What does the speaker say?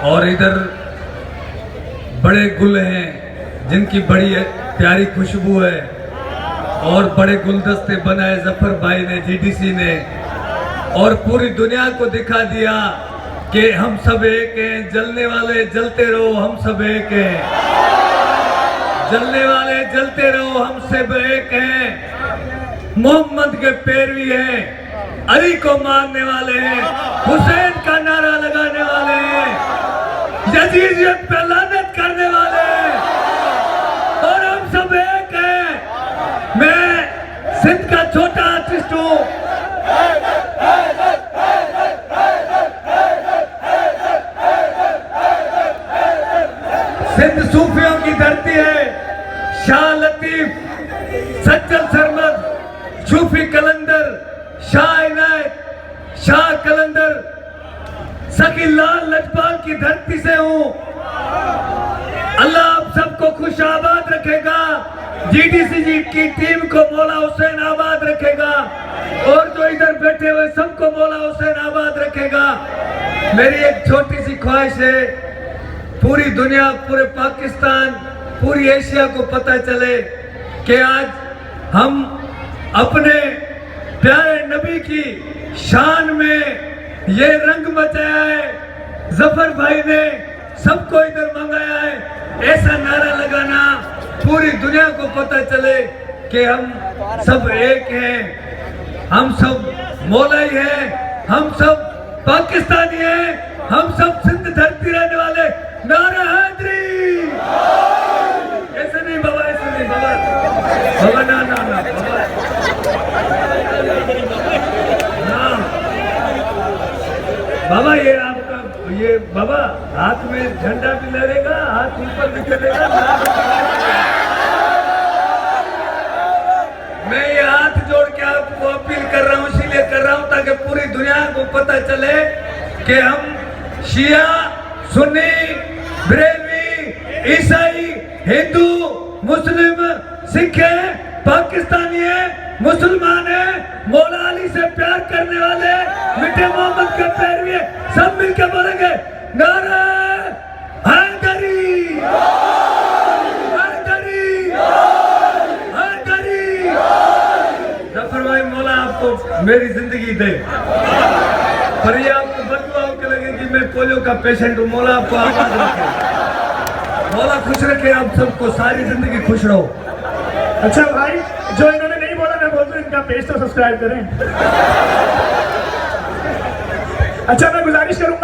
और इधर बड़े गुल हैं जिनकी बड़ी प्यारी खुशबू है और बड़े गुलदस्ते बनाए जफर भाई ने, जीडीसी ने, और पूरी दुनिया को दिखा दिया कि हम सब एक हैं। जलने वाले जलते रहो, हम सब एक हैं। जलने वाले जलते रहो, हम सब एक हैं। मोहम्मद के पैरवी हैं, अली को मारने वाले हैं, हुसैन का नारा लगाने वाले हैं, यजीदियत पे लानत करने वाले हैं, और हम सब एक हैं। मैं सिंध का छोटा आर्टिस्ट हूँ। सिंध सूफियों की धरती है। शाह लतीफ, सज्जल सरमद, सूफी कलंदर, शाह इनायत, शाह कलंदर, सखी लाल लजपाल की धरती से हूँ। अल्लाह आप सबको खुश आबाद रखेगा। जीडीसी जी की टीम को मौला हुसैन आबाद रखेगा, और जो इधर बैठे हुए सबको मौला हुसैन आबाद रखेगा। मेरी एक छोटी सी ख्वाहिश है, पूरी दुनिया, पूरे पाकिस्तान, पूरी एशिया को पता चले कि आज हम अपने प्यारे नबी की शान में ये रंग मचाया है। जफर भाई ने सबको इधर मंगाया है। ऐसा नारा लगाना पूरी दुनिया को पता चले कि हम सब एक हैं, हम सब मौलाई हैं, हम सब पाकिस्तानी हैं, हम सब सिंध धरती रहने वाले। नारा हैदरी। ऐसे नहीं बाबा, ऐसे नहीं बाबा, बाबा ना ना ना बाबा, ये आपका ये बाबा हाथ में झंडा भी लहरेगा, हाथ ऊपर भी चलेगा। मैं ये हाथ जोड़ के आपको अपील कर रहा हूँ, इसीलिए कर रहा हूँ ताकि पूरी दुनिया को पता चले कि हम शिया, सुन्नी, बरेलवी, ईसाई, हिंदू, मुस्लिम, सिख है, पाकिस्तानी है, मुसलमान है, मौला अली से प्यार करने वाले, मिठे मोहम्मद के पैरवी है। सब मिलकर बोलेंगे नारा हैदरी, हैदरी, हैदरी। जफर भाई, मौला आपको मेरी जिंदगी दे, पर ये आपको बददुआ के लगे कि मैं पोलियो का पेशेंट हूँ। मौला आपको आबाद रखे, मौला खुश रखे आप सबको, सारी जिंदगी खुश रहो। अच्छा भाई, जो इन्होंने नहीं बोला मैं बोलता हूँ, इनका पेज तो सब्सक्राइब करें। अच्छा, मैं गुजारिश करूंगा